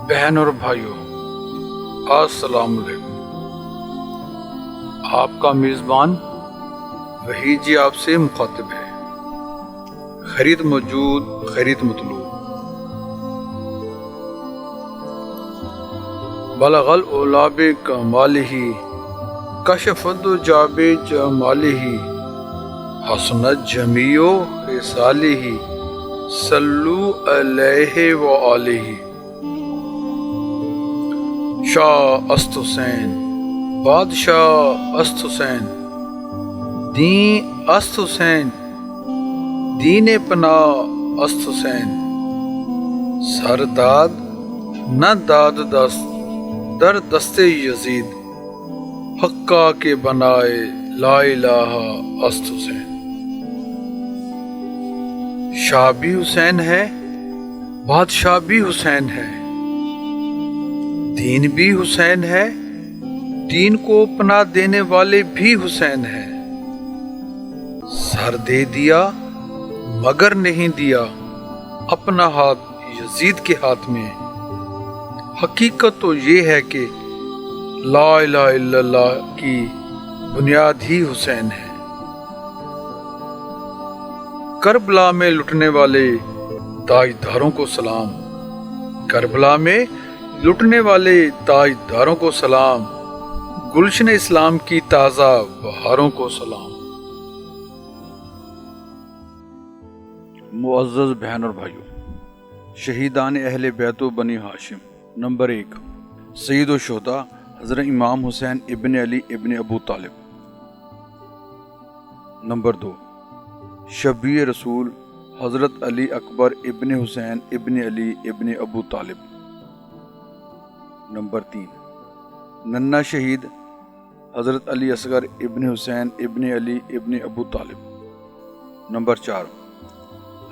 بہن اور بھائیوں، السلام علیکم۔ آپ کا میزبان وحید جی آپ سے مخاطب ہے۔ خرید موجود، خرید مطلوب۔ بلغ العلا بکمالہ، کشف الدجى بجمالہ، حسنت جمیع خصالہ، صلوا علیہ وآلہ۔ شاہ است حسین، بادشاہ است حسین، دین است حسین، دین پناہ است حسین۔ سر داد نہ داد دست در دست یزید، حقا کے بنائے لا الہ است حسین۔ شاہ بھی حسین ہے، بادشاہ بھی حسین ہے، دین بھی حسین ہے، دین کو پناہ دینے والے بھی حسین ہیں۔ سر دے دیا مگر نہیں دیا اپنا ہاتھ یزید کے ہاتھ میں۔ حقیقت تو یہ ہے کہ لا الہ الا اللہ کی بنیاد ہی حسین ہے۔ کربلا میں لٹنے والے تاجداروں کو سلام، کربلا میں لٹنے والے تاجداروں کو سلام، گلشن اسلام کی تازہ بہاروں کو سلام۔ معزز بہن اور بھائیوں، شہیدان اہل بیت و بنی ہاشم۔ نمبر 1، سید الشہداء حضرت امام حسین ابن علی ابن ابو طالب۔ نمبر 2، شبیہ رسول حضرت علی اکبر ابن حسین ابن علی ابن ابو طالب۔ نمبر 3، ننھا شہید حضرت علی اصغر ابن حسین ابن علی ابن ابو طالب۔ نمبر 4،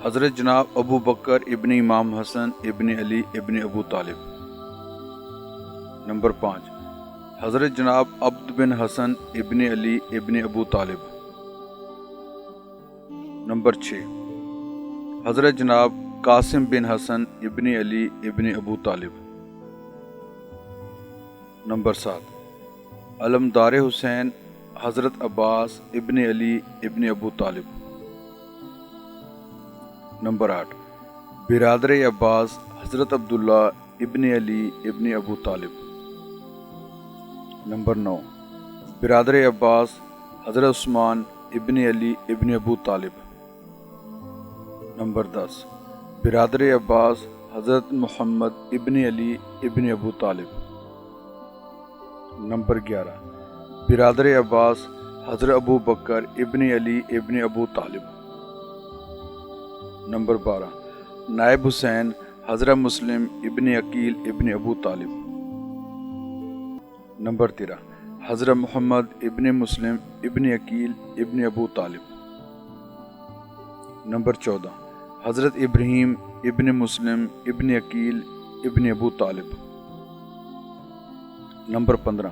حضرت جناب ابو بکر ابن امام حسن ابن علی ابن ابو طالب۔ نمبر 5، حضرت جناب عبد بن حسن ابن علی ابن ابو طالب۔ نمبر 6، حضرت جناب قاسم بن حسن ابن علی ابن ابو طالب۔ نمبر 7، علمدار حسین حضرت عباس ابن علی ابن ابو طالب۔ نمبر 8، برادر عباس حضرت عبداللہ ابن علی ابن ابو طالب۔ نمبر 9، برادر عباس حضرت عثمان ابن علی ابن ابو طالب۔ نمبر 10، برادر عباس حضرت محمد ابن علی ابن ابو طالب۔ نمبر 11، برادر عباس حضرت ابو بکر ابن علی ابن ابو طالب۔ نمبر 12، نائب حسین حضرت مسلم ابن عقیل ابن ابو طالب۔ نمبر 13، حضرت محمد ابن مسلم ابن عقیل ابن ابو طالب۔ نمبر 14، حضرت ابراہیم ابن مسلم ابن عقیل ابن ابو طالب۔ نمبر 15،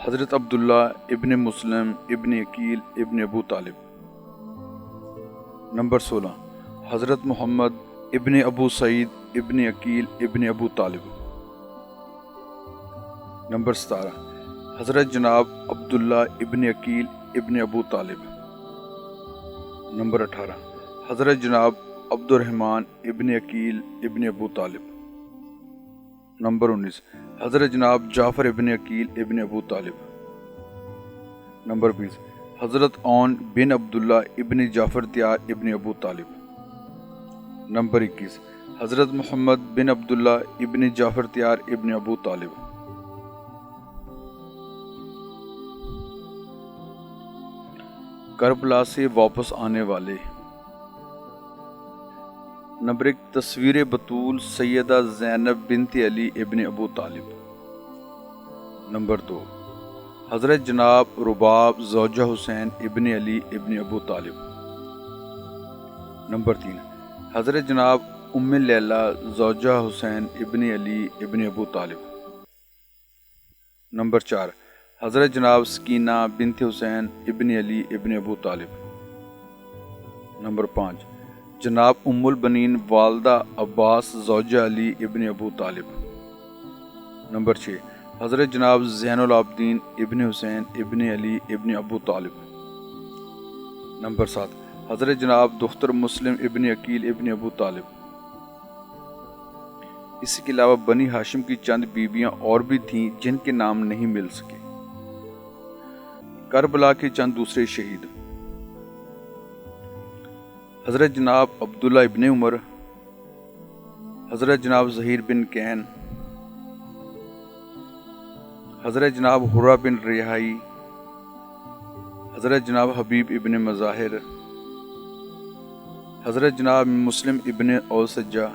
حضرت عبداللہ ابن مسلم ابن عقیل ابن ابو طالب۔ نمبر 16، حضرت محمد ابن ابو سعید ابن عقیل ابن ابو طالب۔ نمبر 17، حضرت جناب عبداللہ ابن عقیل ابن ابو طالب۔ نمبر 18، حضرت جناب عبد الرحمن ابن عقیل ابن ابو طالب۔ نمبر 19، حضرت جناب جعفر ابن عقیل ابن ابو طالب۔ نمبر 20، حضرت عون بن عبداللہ ابن جعفر تیار ابن ابو طالب۔ نمبر 21، حضرت محمد بن عبداللہ ابن جعفر تیار ابن ابو طالب۔ کربلا سے واپس آنے والے۔ نمبر 1، تصویر بطول سیدہ زینب بنت علی ابن ابو طالب۔ نمبر 2، حضرت جناب رباب زوجہ حسین ابن علی ابن ابو طالب۔ نمبر 3، حضرت جناب ام لیلہ زوجہ حسین ابن علی ابن ابو طالب۔ نمبر 4، حضرت جناب سکینہ بنت حسین ابن علی ابن ابو طالب۔ نمبر 5، جناب ام البنین والدہ عباس زوجہ علی ابن ابو طالب۔ نمبر 6 حضرت جناب زین العابدین ابن حسین ابن علی ابن ابو طالب۔ نمبر 7 حضرت جناب دختر مسلم ابن عقیل ابن ابو طالب۔ اس کے علاوہ بنی ہاشم کی چند بیویاں اور بھی تھیں جن کے نام نہیں مل سکے۔ کربلا کے چند دوسرے شہید: حضرت جناب عبداللہ ابن عمر، حضرت جناب ظہیر بن کین، حضرت جناب حرہ بن ریحائی، حضرت جناب حبیب ابن مظاہر، حضرت جناب مسلم ابن اوسجہ،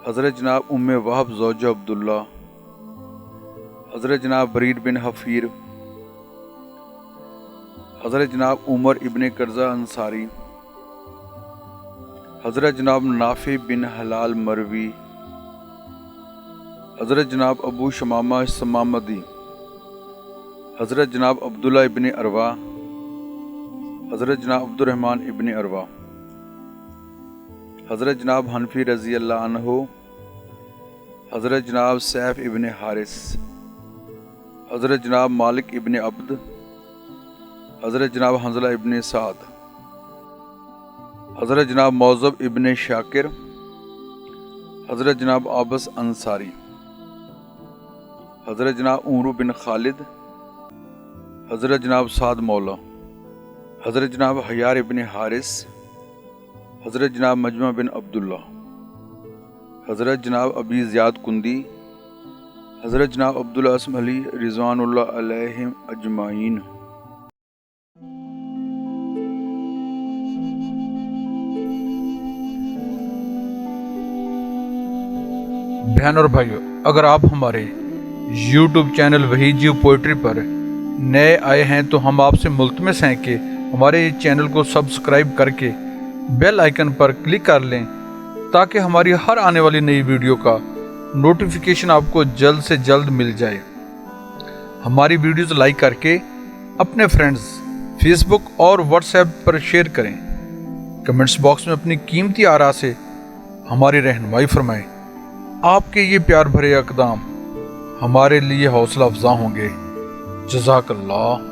حضرت جناب ام وہب زوجہ عبداللہ، حضرت جناب برید بن حفیر، حضرت جناب عمر ابن قرظہ انصاری، حضرت جناب نافع بن حلال مروی، حضرت جناب ابو شمامہ سمامدی، حضرت جناب عبداللہ ابن اروا، حضرت جناب عبد الرحمن ابن اروا، حضرت جناب حنفی رضی اللہ عنہ، حضرت جناب سیف ابن حارث، حضرت جناب مالک ابن عبد، حضرت جناب حنظلہ ابن سعد، حضرت جناب موظب ابن شاکر، حضرت جناب عابس انصاری، حضرت جناب عمرو بن خالد، حضرت جناب سعد مولا، حضرت جناب حیار ابن حارث، حضرت جناب مجمع بن عبداللہ، حضرت جناب ابی زیاد کندی، حضرت جناب عبدالعاصم علی رضوان اللہ علیہم اجمعین۔ بہن اور بھائیو، اگر آپ ہمارے YouTube channel Waheed Geo poetry پر نئے آئے ہیں تو ہم آپ سے ملتمس ہیں کہ ہمارے چینل کو سبسکرائب کر کے بیل آئیکن پر کلک کر لیں تاکہ ہماری ہر آنے والی نئی ویڈیو کا نوٹیفیکیشن آپ کو جلد سے جلد مل جائے۔ ہماری ویڈیوز لائک کر کے اپنے فرینڈز فیس بک اور واٹس ایپ پر شیئر کریں۔ کمنٹس باکس میں اپنی قیمتی آراء سے ہماری رہنمائی فرمائیں۔ آپ کے یہ پیار بھرے اقدام ہمارے لیے حوصلہ افزا ہوں گے۔ جزاک اللہ۔